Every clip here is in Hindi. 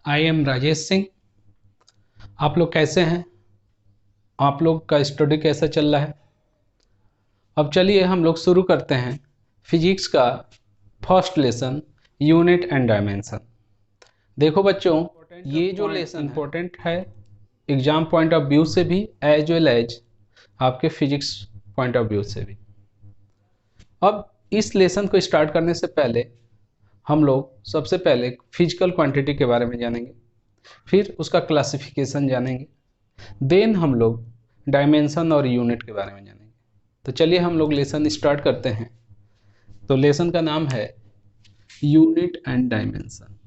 I am Rajesh Singh. आप लोग कैसे हैं? आप लोग का स्टडी कैसा चल रहा है? अब चलिए हम लोग शुरू करते हैं फिजिक्स का first lesson, unit and dimension. देखो बच्चों, ये जो लेसन इम्पोर्टेंट है एग्जाम पॉइंट ऑफ व्यू से भी एज वेल एज आपके फिजिक्स पॉइंट ऑफ व्यू से भी। अब इस लेसन को स्टार्ट करने से पहले हम लोग सबसे पहले फिजिकल क्वांटिटी के बारे में जानेंगे, फिर उसका क्लासिफिकेशन जानेंगे, देन हम लोग डायमेंशन और यूनिट के बारे में जानेंगे। तो चलिए हम लोग लेसन स्टार्ट करते हैं। तो लेसन का नाम है यूनिट एंड डायमेंशन।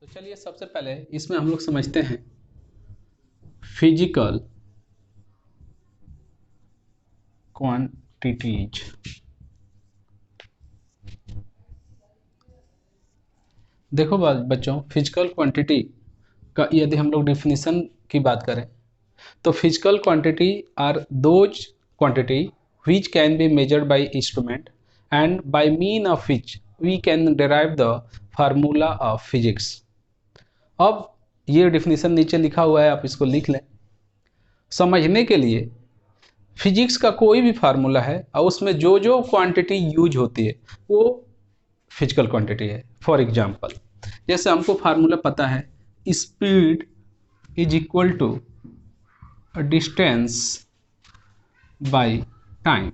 तो चलिए सबसे पहले इसमें हम लोग समझते हैं फिजिकल क्वांटिटीज। देखो बच्चों, फिजिकल क्वांटिटी का यदि हम लोग डिफिनीशन की बात करें तो physical quantity are those quantity which can be measured by instrument and by mean of which we can derive the formula of physics। अब ये डिफिनीशन नीचे लिखा हुआ है, आप इसको लिख लें। समझने के लिए फिजिक्स का कोई भी फार्मूला है और उसमें जो जो क्वांटिटी यूज होती है वो फिजिकल क्वांटिटी है। फॉर एग्जांपल, जैसे हमको फार्मूला पता है speed is equal to distance by time,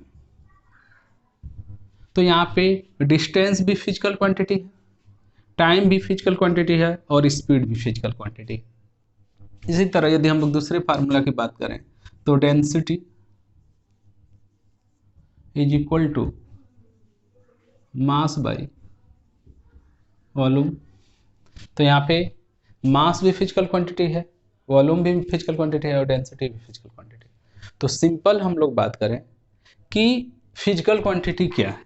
तो यहाँ पे डिस्टेंस भी फिजिकल क्वांटिटी है, टाइम भी फिजिकल क्वांटिटी है और स्पीड भी फिजिकल क्वांटिटी है। इसी तरह यदि हम लोग दूसरे फार्मूला की बात करें तो density is equal to mass by volume, तो यहाँ पे मास भी फिजिकल क्वांटिटी है, वॉल्यूम भी फिजिकल क्वांटिटी है और डेंसिटी भी फिजिकल क्वांटिटी है। तो सिंपल हम लोग बात करें कि फिजिकल क्वांटिटी क्या है,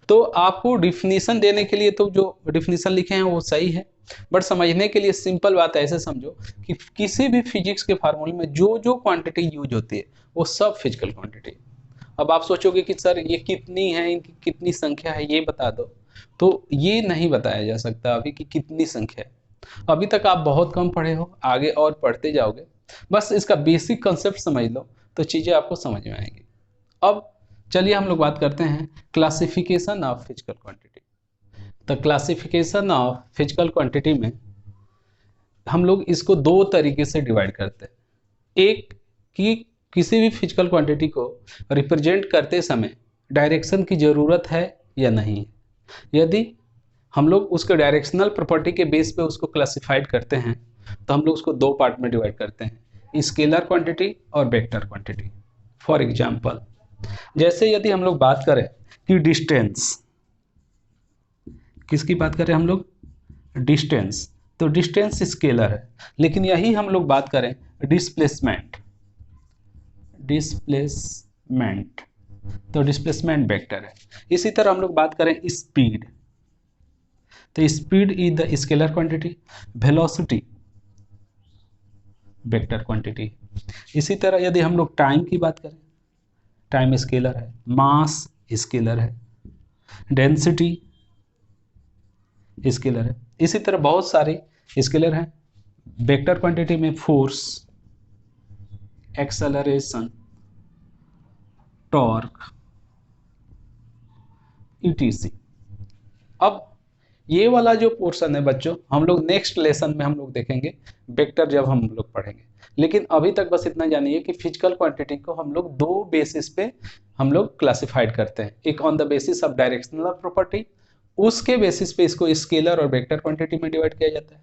तो आपको डिफिनीशन देने के लिए तो जो डिफिनीशन लिखे हैं वो सही है, बट समझने के लिए सिंपल बात ऐसे समझो कि किसी भी फिजिक्स के फार्मूले में जो जो क्वांटिटी यूज होती है वो सब फिजिकल क्वांटिटी। अब आप सोचोगे कि सर ये कितनी है, इनकी कितनी संख्या है ये बता दो, तो ये नहीं बताया जा सकता अभी कि कितनी संख्या है। अभी तक आप बहुत कम पढ़े हो, आगे और पढ़ते जाओगे, बस इसका बेसिक कंसेप्ट समझ लो तो चीज़ें आपको समझ में आएंगी। अब चलिए हम लोग बात करते हैं क्लासिफिकेशन ऑफ फिजिकल क्वांटिटी। तो क्लासिफिकेशन ऑफ फिजिकल क्वांटिटी में हम लोग इसको दो तरीके से डिवाइड करते हैं। एक कि किसी भी फिजिकल क्वांटिटी को रिप्रेजेंट करते समय डायरेक्शन की ज़रूरत है या नहीं। यदि हम लोग उसके डायरेक्शनल प्रॉपर्टी के बेस पे उसको क्लासिफाइड करते हैं तो हम लोग उसको दो पार्ट में डिवाइड करते हैं, स्केलर क्वांटिटी और वेक्टर क्वांटिटी। फॉर एग्जांपल, जैसे यदि हम लोग बात करें कि डिस्टेंस, किसकी बात करें हम लोग? डिस्टेंस, तो डिस्टेंस स्केलर है, लेकिन यही हम लोग बात करें डिस्प्लेसमेंट, डिस्प्लेसमेंट तो डिस्प्लेसमेंट वेक्टर है। इसी तरह हम लोग बात करें स्पीड, तो speed is the scalar quantity, velocity vector quantity. इसी तरह यदि हम लोग टाइम की बात करें, टाइम स्केलर है, मास स्केलर है, डेंसिटी स्केलर है। इसी तरह बहुत सारे स्केलर हैं। वेक्टर क्वांटिटी में फोर्स, एक्सेलरेशन, टॉर्क, ईटीसी। अब ये वाला जो पोर्शन है बच्चों, हम लोग नेक्स्ट लेसन में हम लोग देखेंगे वेक्टर जब हम लोग पढ़ेंगे, लेकिन अभी तक बस इतना जानिए कि फिजिकल क्वांटिटी को हम लोग दो बेसिस पे हम लोग क्लासिफाइड करते हैं। एक on the basis of directional property, उसके बेसिस पे इसको स्केलर और वेक्टर क्वांटिटी में डिवाइड किया जाता है।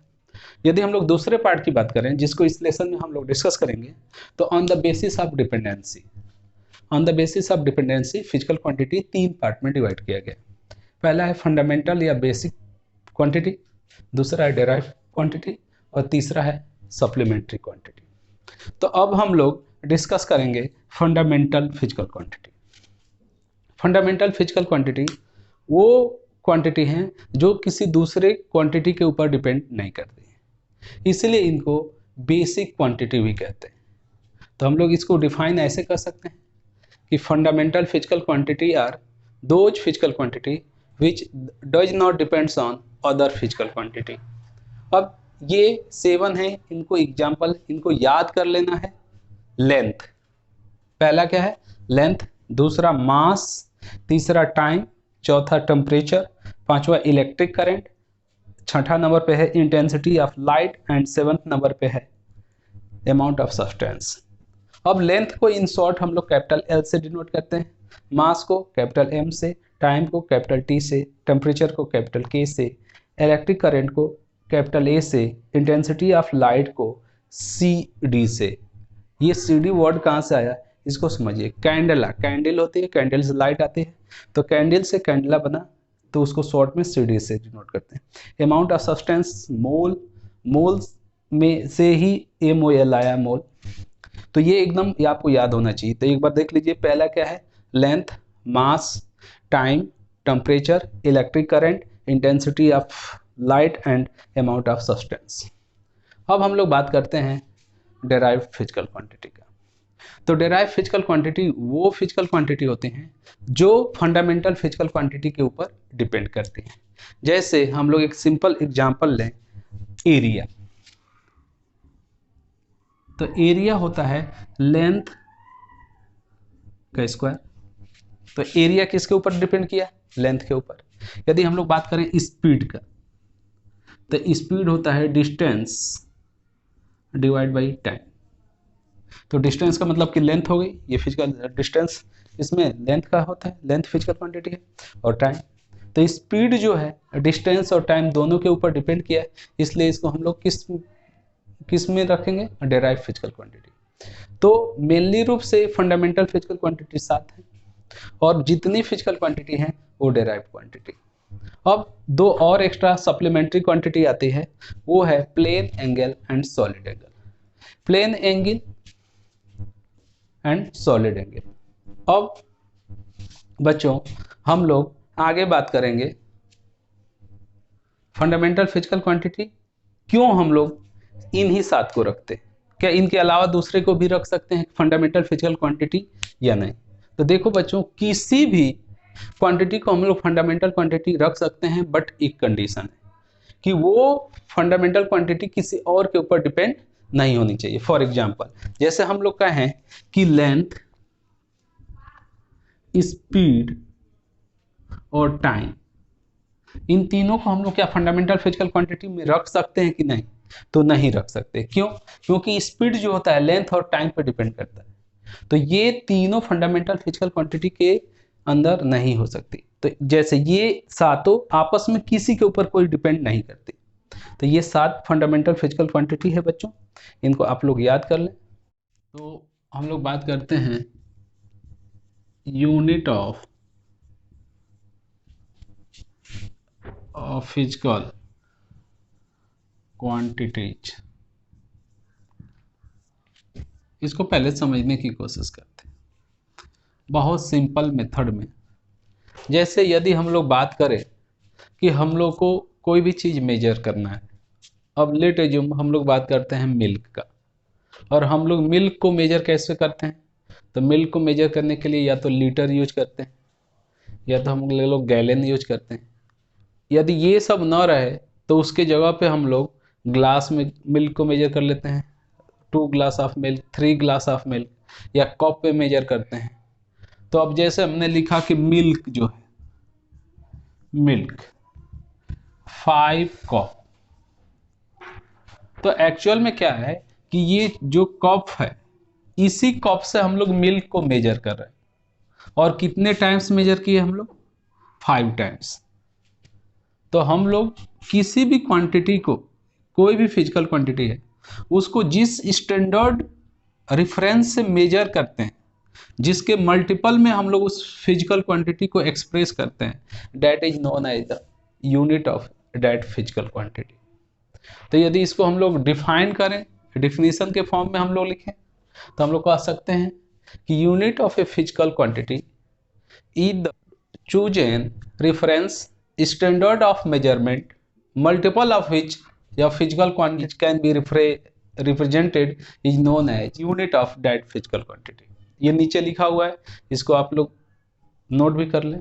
यदि हम लोग दूसरे पार्ट की बात करें जिसको इस लेसन में हम लोग डिस्कस करेंगे, तो on the basis of dependency, on the basis of dependency physical quantity तीन पार्ट में डिवाइड किया गया। पहला है फंडामेंटल या बेसिक क्वांटिटी, दूसरा है डेराइव क्वांटिटी और तीसरा है सप्लीमेंट्री क्वांटिटी। तो अब हम लोग डिस्कस करेंगे fundamental physical quantity. Fundamental physical quantity वो क्वांटिटी हैं जो किसी दूसरे क्वांटिटी के ऊपर डिपेंड नहीं करती है, इसलिए इनको बेसिक क्वांटिटी भी कहते हैं। तो हम लोग इसको डिफाइन ऐसे कर सकते हैं कि fundamental physical quantity are those physical quantity which does not depends on other physical quantity. अब ये 7 है, इनको एग्जाम्पल इनको याद कर लेना है। लेंथ, पहला क्या है? लेंथ, दूसरा मास, तीसरा टाइम, चौथा टेम्परेचर, पांचवा इलेक्ट्रिक करंट, छठा नंबर पे है intensity of light and 7th number पे है अमाउंट ऑफ सब्सटेंस। अब लेंथ को इन शॉर्ट हम लोग कैपिटल एल से डिनोट करते हैं, मास को कैपिटल एम से, टाइम को कैपिटल टी से, टेम्परेचर को कैपिटल के से, इलेक्ट्रिक करंट को कैपिटल ए से, इंटेंसिटी ऑफ लाइट को सी डी से। ये सी डी वर्ड कहाँ से आया इसको समझिए। कैंडला, कैंडल होती है, कैंडल से लाइट आती है, तो कैंडल से कैंडला बना, तो उसको शॉर्ट में सी डी से डिनोट करते हैं। Amount of substance mole, moles में से ही एम ओ एल आया मोल, तो ये एकदम ये आपको याद होना चाहिए। तो एक बार देख लीजिए, पहला क्या है? Length, mass, time, temperature, electric current, intensity of light and amount of substance. अब हम लोग बात करते हैं डेराइव्ड फिजिकल क्वांटिटी का। तो डेराइव्ड फिजिकल क्वांटिटी वो फिजिकल क्वांटिटी होते हैं जो फंडामेंटल फिजिकल क्वांटिटी के ऊपर डिपेंड करती हैं। जैसे हम लोग एक सिंपल एग्जांपल लें, एरिया। तो एरिया होता है लेंथ का स्क्वायर। तो एरिया किसके ऊपर डिपेंड किया? लेंथ के ऊपर। यदि हम लोग बात करें स्पीड का, तो स्पीड होता है डिस्टेंस डिवाइड बाई टाइम। तो डिस्टेंस का मतलब कि लेंथ हो गई, ये फिजिकल डिस्टेंस इसमें लेंथ का होता है, लेंथ फिजिकल क्वांटिटी है। और टाइम, तो स्पीड जो है डिस्टेंस और टाइम दोनों के ऊपर डिपेंड किया है, इसलिए इसको हम लोग किस में रखेंगे? Derived physical quantity. तो मेनली रूप से फंडामेंटल फिजिकल क्वांटिटी 7 है, और जितनी फिजिकल क्वांटिटी है वो डेराइव्ड क्वांटिटी। अब दो और एक्स्ट्रा सप्लीमेंट्री क्वांटिटी आती है, वो है plane angle and solid angle. Plane angle and solid angle. अब बच्चों हम लोग आगे बात करेंगे फंडामेंटल फिजिकल क्वांटिटी क्यों हम लोग इन्हीं 7 को रखते हैं, क्या इनके अलावा दूसरे को भी रख सकते हैं फंडामेंटल फिजिकल क्वांटिटी या नहीं? तो देखो बच्चों, किसी भी क्वांटिटी को हम लोग फंडामेंटल क्वांटिटी रख सकते हैं, बट एक कंडीशन है कि वो फंडामेंटल क्वांटिटी किसी और के ऊपर डिपेंड नहीं होनी चाहिए। फॉर एग्जाम्पल, जैसे हम लोग कहें कि लेंथ, स्पीड और टाइम, इन तीनों को हम लोग क्या फंडामेंटल फिजिकल क्वांटिटी में रख सकते हैं कि नहीं? तो नहीं रख सकते। क्यों? क्योंकि स्पीड जो होता है लेंथ और टाइम पर डिपेंड करता है, तो ये तीनों फंडामेंटल फिजिकल क्वांटिटी के अंदर नहीं हो सकती। तो जैसे ये सातों आपस में किसी के ऊपर कोई डिपेंड नहीं करती। तो ये 7 फंडामेंटल फिजिकल क्वांटिटी है बच्चों, इनको आप लोग याद कर लें। तो हम लोग बात करते हैं यूनिट ऑफ फिजिकल क्वांटिटीज। इसको पहले समझने की कोशिश करते हैं बहुत सिंपल मेथड में। जैसे यदि हम लोग बात करें कि हम लोग को कोई भी चीज़ मेजर करना है, अब लेट एज्यूम हम लोग बात करते हैं मिल्क का, और हम लोग मिल्क को मेजर कैसे करते हैं? तो मिल्क को मेजर करने के लिए या तो लीटर यूज करते हैं, या तो हम लोग गैलन यूज करते हैं। यदि ये सब ना रहे तो उसके जगह पे हम लोग ग्लास में मिल्क को मेजर कर लेते हैं, 2 glass of milk, 3 glass of milk, या कप पे मेजर करते हैं। तो अब जैसे हमने लिखा कि मिल्क जो है, मिल्क 5 कप, तो एक्चुअल में क्या है कि ये जो कप है, इसी कप से हम लोग मिल्क को मेजर कर रहे हैं, और कितने टाइम्स मेजर किए हम लोग? 5 टाइम्स। तो हम लोग किसी भी क्वांटिटी को, कोई भी फिजिकल क्वांटिटी है, उसको जिस स्टैंडर्ड रेफरेंस से मेजर करते हैं, जिसके मल्टीपल में हम लोग उस फिजिकल क्वांटिटी को एक्सप्रेस करते हैं, that is known as the unit of that physical quantity. तो यदि इसको हम लोग डिफाइन करें, डिफिनीशन के फॉर्म में हम लोग लिखें, तो हम लोग कह सकते हैं कि unit of a physical quantity is the chosen reference standard of measurement multiple of which a physical quantity can be represented is known as unit of that physical quantity। ये नीचे लिखा हुआ है, इसको आप लोग नोट भी कर लें।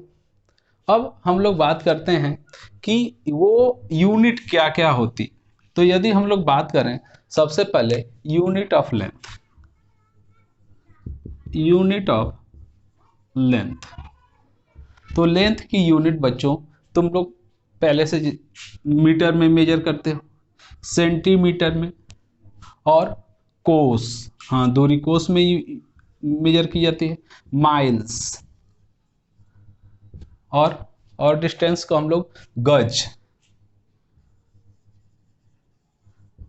अब हम लोग बात करते हैं कि वो यूनिट क्या क्या होती। तो यदि हम लोग बात करें सबसे पहले unit of length, unit of length, तो लेंथ की यूनिट बच्चों तुम लोग पहले से मीटर में मेजर करते हो, सेंटीमीटर में, और कोस, हाँ दूरी कोस में मेजर की जाती है, माइल्स, और डिस्टेंस को हम लोग गज,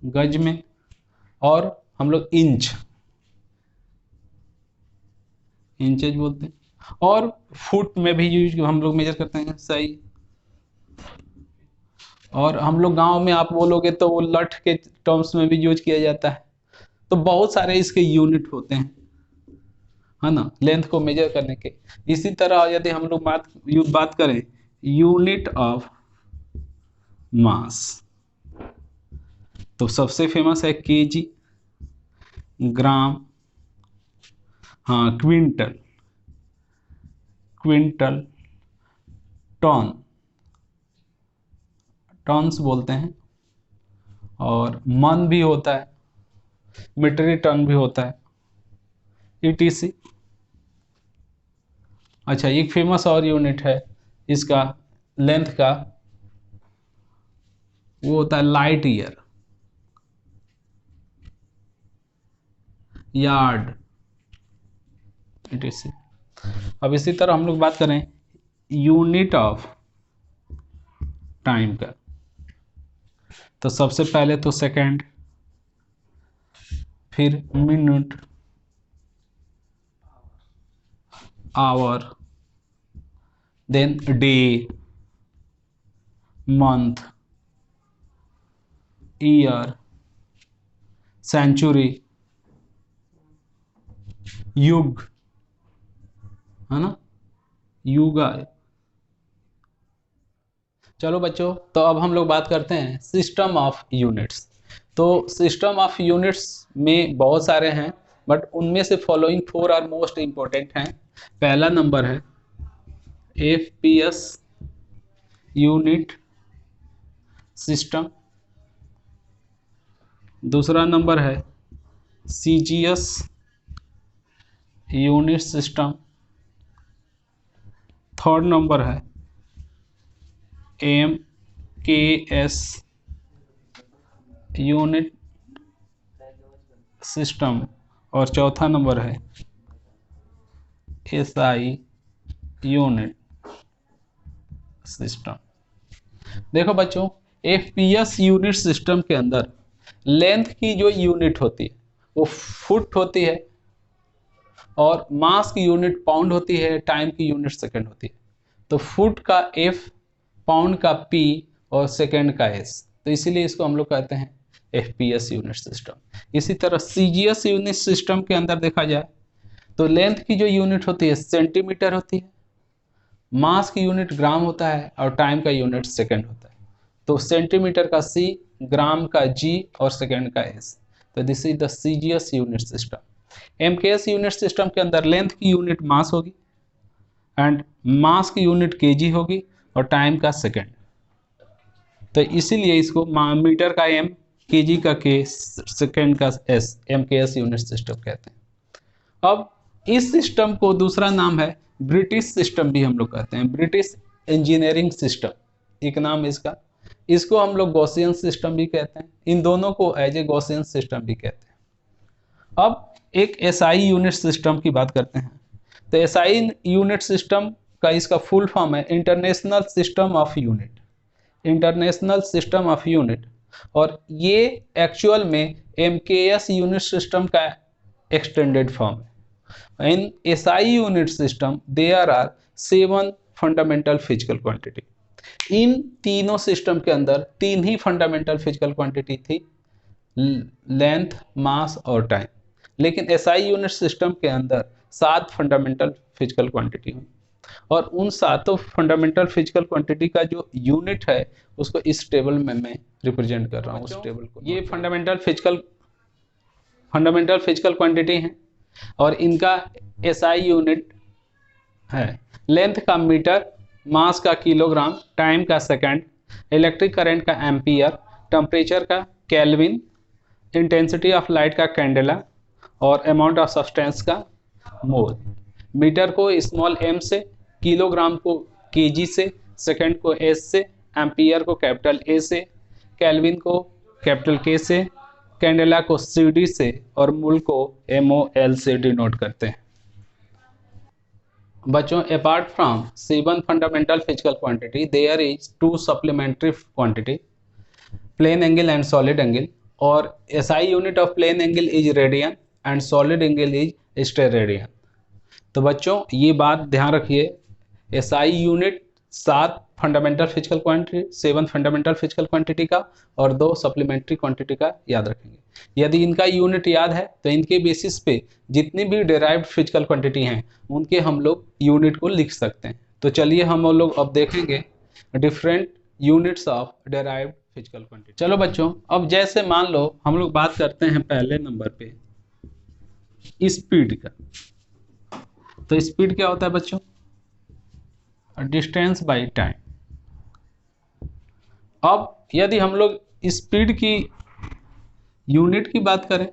गज में, और हम लोग इंच, इंचेज बोलते हैं, और फुट में भी यूज हम लोग मेजर करते हैं, सही। और हम लोग गांव में आप बोलोगे तो वो लठ के टर्म्स में भी यूज किया जाता है। तो बहुत सारे इसके यूनिट होते हैं, है ना, लेंथ को मेजर करने के। इसी तरह यदि हम लोग बात करें यूनिट ऑफ मास, तो सबसे फेमस है केजी, ग्राम, हाँ क्विंटल, क्विंटल, टन, टन्स बोलते हैं, और मन भी होता है, मीट्रिक टन भी होता है, ईटीसी। अच्छा, एक फेमस और यूनिट है इसका लेंथ का, वो होता है लाइट ईयर, यार्ड, ईटीसी। अब इसी तरह हम लोग बात करें यूनिट ऑफ टाइम का, तो सबसे पहले तो सेकंड, फिर minute, hour, then day, month, year, century, युग, है ना, युगा। चलो बच्चों, तो अब हम लोग बात करते हैं सिस्टम ऑफ यूनिट्स। तो सिस्टम ऑफ यूनिट्स में बहुत सारे हैं, बट उनमें से फॉलोइंग 4 आर मोस्ट इंपॉर्टेंट हैं। पहला नंबर है एफपीएस यूनिट सिस्टम, दूसरा नंबर है CGS unit system, third number है एमकेएस यूनिट सिस्टम, और चौथा नंबर है एसआई यूनिट सिस्टम। देखो बच्चों, एफपीएस यूनिट सिस्टम के अंदर लेंथ की जो यूनिट होती है वो फुट होती है, और मास की यूनिट पाउंड होती है, टाइम की यूनिट सेकंड होती है। तो फुट का एफ, पाउंड का पी, और सेकंड का एस, तो इसीलिए इसको हम लोग कहते हैं एफपीएस यूनिट सिस्टम। इसी तरह सीजीएस यूनिट सिस्टम के अंदर देखा जाए तो लेंथ की जो यूनिट होती है सेंटीमीटर होती है, मास की यूनिट ग्राम होता है, और टाइम का यूनिट सेकंड होता है। तो सेंटीमीटर का सी, ग्राम का जी, और सेकंड का एस। तो this is the CGS unit system. MKS unit system के अंदर लेंथ की यूनिट मास होगी, एंड मास की यूनिट केजी होगी, और टाइम का सेकंड। तो इसीलिए इसको मीटर का एम, केजी का के, सेकंड का एस, एमकेएस यूनिट सिस्टम कहते हैं। अब इस सिस्टम को दूसरा नाम है ब्रिटिश सिस्टम भी हम लोग कहते हैं, ब्रिटिश इंजीनियरिंग सिस्टम, एक नाम इसका। इसको हम लोग गॉसियन सिस्टम भी कहते हैं, इन दोनों को एज ए गॉसियन सिस्टम भी कहते हैं। अब एक एसआई यूनिट सिस्टम की बात करते हैं। तो एसआई यूनिट सिस्टम का इसका फुल फॉर्म है international system of unit, international system of unit, और ये एक्चुअल में एमकेएस यूनिट सिस्टम का एक्सटेंडेड फॉर्म है। In SI unit system there are 7 fundamental physical quantity. इन तीनों सिस्टम के अंदर 3 ही फंडामेंटल फिजिकल क्वांटिटी थी, लेंथ, मास और टाइम। लेकिन SI यूनिट सिस्टम के अंदर 7 फंडामेंटल फिजिकल क्वांटिटी हुई, और उन 7 फंडामेंटल फिजिकल क्वांटिटी का जो यूनिट है उसको इस टेबल में मैं रिप्रेजेंट कर रहा हूँ। उस टेबल को, ये फंडामेंटल फिजिकल क्वांटिटी हैं। और इनका एसआई यूनिट है। लेंथ का मीटर, मास का किलोग्राम, टाइम का सेकंड, इलेक्ट्रिक करंट का एम्पियर, टेम्परेचर का केल्विन, इंटेंसिटी ऑफ लाइट का कैंडेला और अमाउंट ऑफ सब्सटेंस का मोल। मीटर को स्मॉल एम से, किलोग्राम को केजी से, सेकंड को एस से, एम्पियर को कैपिटल ए से, केल्विन को कैपिटल के से, कैंडेला को सीडी से और मोल को एमओएल से डिनोट करते हैं। बच्चों, apart from C1 fundamental physical quantity there is 2 supplementary quantity, plane angle and solid angle, और SI unit of plane angle is radian and solid angle is steradian. तो बच्चों ये बात ध्यान रखिए, SI unit 7 fundamental physical quantity, 7 fundamental physical quantity का और 2 सप्लीमेंट्री क्वांटिटी का याद रखेंगे। यदि इनका यूनिट याद है तो इनके बेसिस पे जितनी भी डेराइव्ड फिजिकल क्वांटिटी हैं उनके हम लोग यूनिट को लिख सकते हैं। तो चलिए हम लोग अब देखेंगे different units of derived physical quantity. चलो बच्चों, अब जैसे मान लो हम लोग बात करते हैं पहले नंबर पे स्पीड का। तो स्पीड क्या होता है बच्चों? Distance by time. अब यदि हम लोग स्पीड की यूनिट की बात करें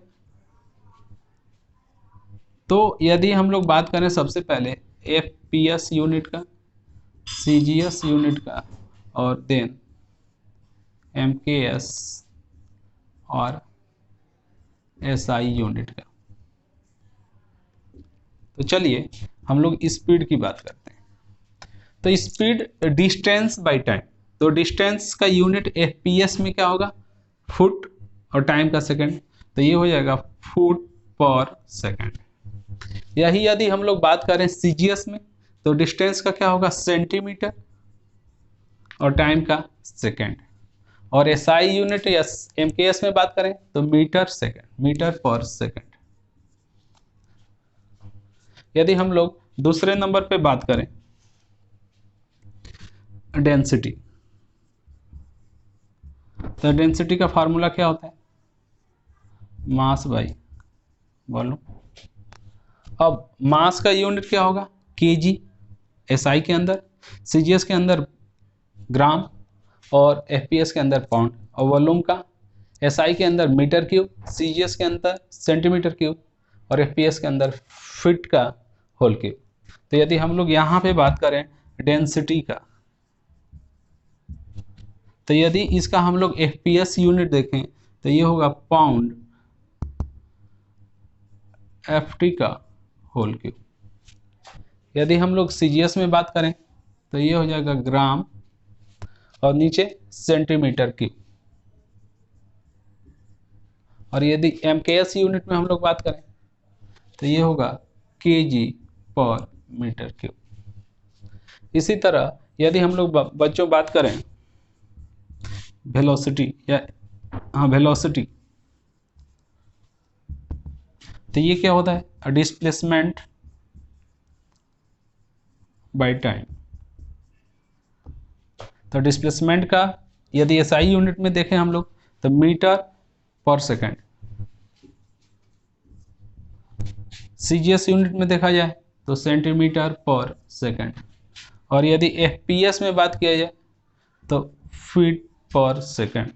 तो यदि हम लोग बात करें सबसे पहले एफपीएस यूनिट का, सीजीएस यूनिट का और देन एमकेएस और एसआई यूनिट का। तो चलिए हम लोग स्पीड की बात करते हैं। तो स्पीड डिस्टेंस बाय टाइम, तो डिस्टेंस का यूनिट एफपीएस में क्या होगा? फुट, और टाइम का सेकंड, तो ये हो जाएगा फुट पर सेकंड। यही यदि हम लोग बात करें सीजीएस में तो डिस्टेंस का क्या होगा? सेंटीमीटर, और टाइम का सेकंड। और एसआई यूनिट या एमकेएस में बात करें तो मीटर सेकंड, मीटर पर सेकंड। यदि हम लोग दूसरे नंबर पे बात करें डेंसिटी, तो डेंसिटी का फार्मूला क्या होता है? Mass by volume. अब मास का यूनिट क्या होगा? केजी, एसआई के अंदर, सीजीएस के अंदर ग्राम और एफपीएस के अंदर पाउंड, और वॉल्यूम का एसआई के अंदर मीटर क्यूब, सीजीएस के अंदर सेंटीमीटर क्यूब और एफपीएस के अंदर फीट का होल क्यूब। तो यदि हम लोग यहाँ पे बात करें डेंसिटी का, तो यदि इसका हम लोग एफपीएस यूनिट देखें तो ये होगा पाउंड एफटी का होल क्यूब। यदि हम लोग सीजीएस में बात करें तो ये हो जाएगा ग्राम और नीचे सेंटीमीटर क्यूब। और यदि एमकेएस यूनिट में हम लोग बात करें तो ये होगा केजी पर मीटर क्यूब। इसी तरह यदि हम लोग बच्चों बात करें वेलोसिटी या वेलोसिटी, तो ये क्या होता है? Displacement bye time. तो डिस्प्लेसमेंट का यदि एसआई यूनिट में देखें हम लोग तो मीटर पर सेकंड, सीजीएस यूनिट में देखा जाए तो सेंटीमीटर पर सेकंड, और यदि एफपीएस में बात किया जाए तो फीट पर सेकंड।